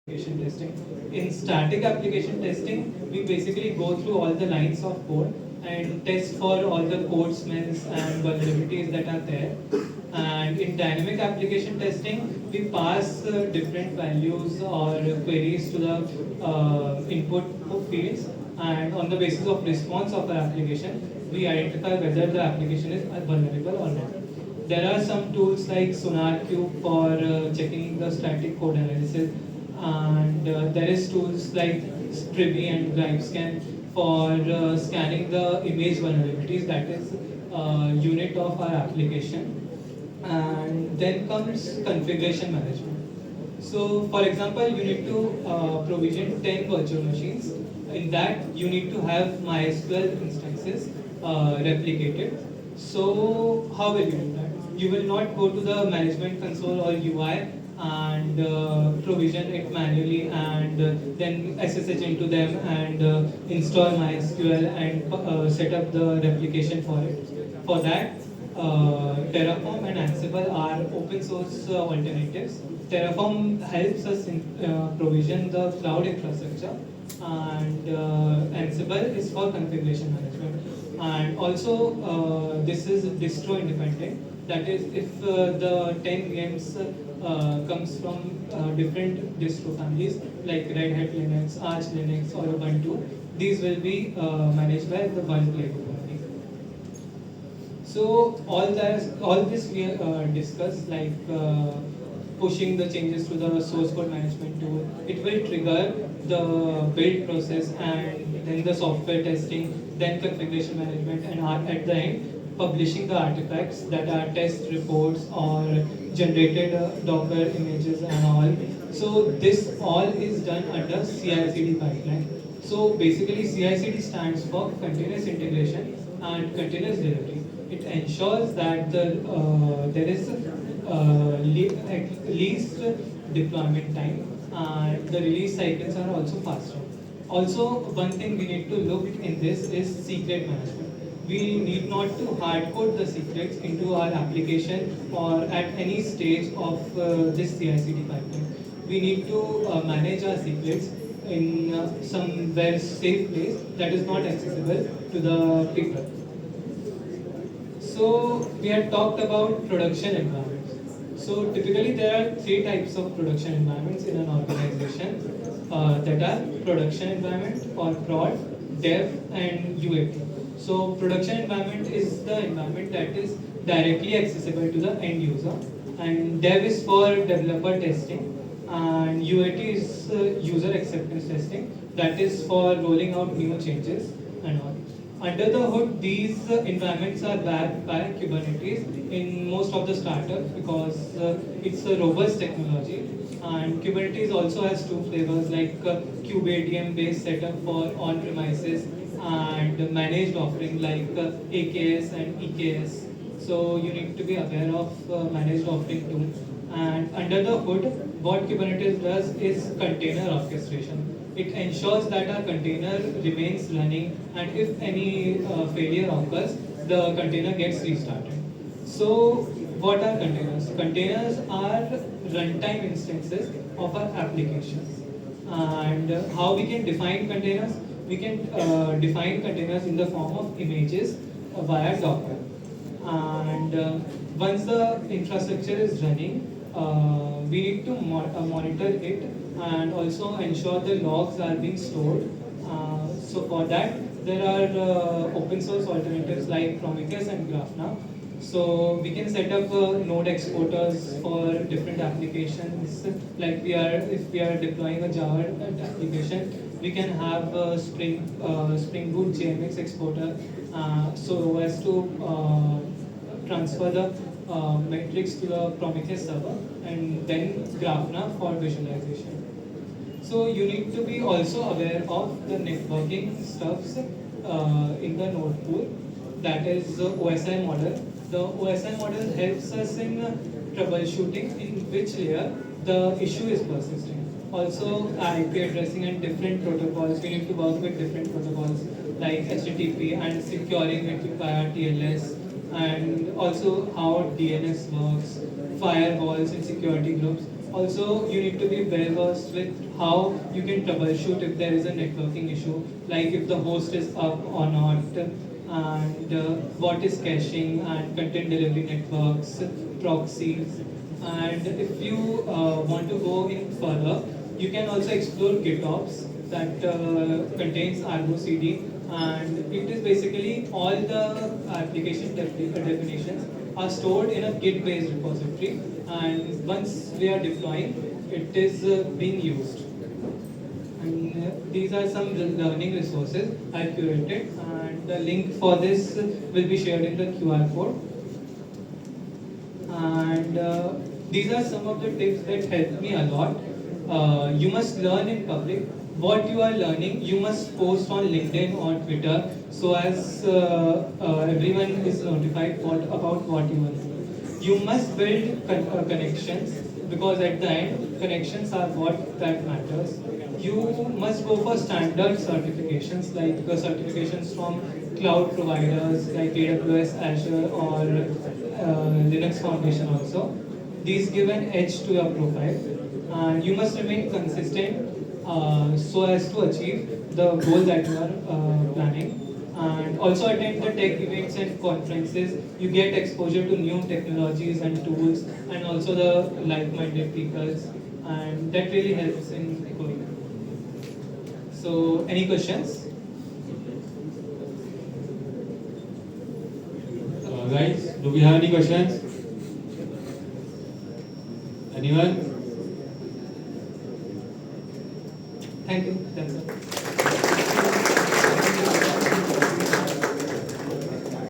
application testing. In static application testing, we basically go through all the lines of code and test for all the code smells and vulnerabilities that are there. And in dynamic application testing, we pass different values or queries to the input fields, and on the basis of response of our application, we identify whether the application is vulnerable or not. There are some tools like SonarQube for checking the static code analysis, and there is tools like Stribby and GripeScan for scanning the image vulnerabilities, that is unit of our application. And then comes configuration management. So, for example, you need to provision 10 virtual machines. In that, you need to have MySQL instances replicated. So, how will you do that? You will not go to the management console or UI and provision it manually and then SSH into them and install MySQL and set up the replication for it. For that, Terraform and Ansible are open source alternatives. Terraform helps us provision the cloud infrastructure, and Ansible is for configuration management. And also, this is distro independent. That is, if the 10 VMs comes from different distro families like Red Hat Linux, Arch Linux, or Ubuntu, these will be managed by the one playbook only. So all this we discussed, like pushing the changes to the source code management tool. It will trigger the build process and then the software testing, then configuration management, and at the end publishing the artifacts that are test reports or generated Docker images and all. So this all is done under CI/CD pipeline. So basically CI/CD stands for continuous integration and continuous delivery. It ensures that there is at least deployment time, and the release cycles are also faster. Also, one thing we need to look in this is secret management. We need not to hard code the secrets into our application or at any stage of this CI/CD pipeline. We need to manage our secrets in somewhere safe place that is not accessible to the people. So we had talked about production environments. So typically there are three types of production environments in an organization that are production environment or prod, dev, and UAT. So production environment is the environment that is directly accessible to the end user, and dev is for developer testing, and UAT is user acceptance testing, that is for rolling out new changes and all. Under the hood, these environments are backed by Kubernetes in most of the startups because it's a robust technology. And Kubernetes also has two flavors like kubeadm based setup for on-premises and managed offering like AKS and EKS. So you need to be aware of managed offering too. And under the hood, what Kubernetes does is container orchestration. It ensures that our container remains running, and if any failure occurs, the container gets restarted. So, what are containers? Containers are runtime instances of our applications. And how we can define containers? We can define containers in the form of images via Docker. And once the infrastructure is running, we need to monitor it and also ensure the logs are being stored. So for that, there are open source alternatives like Prometheus and Grafana. So we can set up node exporters for different applications. Like if we are deploying a Java application, we can have a Spring Boot JMX exporter, so as to transfer the metrics to the Prometheus server, and then Grafana for visualization. So you need to be also aware of the networking stuffs in the node pool, that is the OSI model. The OSI model helps us in troubleshooting in which layer the issue is persisting. Also IP addressing and different protocols. We need to work with different protocols like HTTP and securing it via TLS, and also how DNS works, firewalls and security groups. Also, you need to be well versed with how you can troubleshoot if there is a networking issue, like if the host is up or not, and what is caching and content delivery networks, proxies. And if you want to go in further, you can also explore GitOps that contains Argo CD, and it is basically all the application definitions are stored in a Git-based repository, and once we are deploying, it is being used. And these are some learning resources I curated, and the link for this will be shared in the QR code. And these are some of the tips that helped me a lot. You must learn in public. What you are learning, you must post on LinkedIn or Twitter so as everyone is notified about what you are learning. You must build connections because at the end, connections are what that matters. You must go for standard certifications like certifications from cloud providers like AWS, Azure, or Linux Foundation also. These give an edge to your profile, and you must remain consistent so as to achieve the goal that you are planning. And also attend the tech events and conferences. You get exposure to new technologies and tools, and also the like-minded people, and that really helps in going. So, any questions? Guys, do we have any questions? Anyone? Thank you. That's all.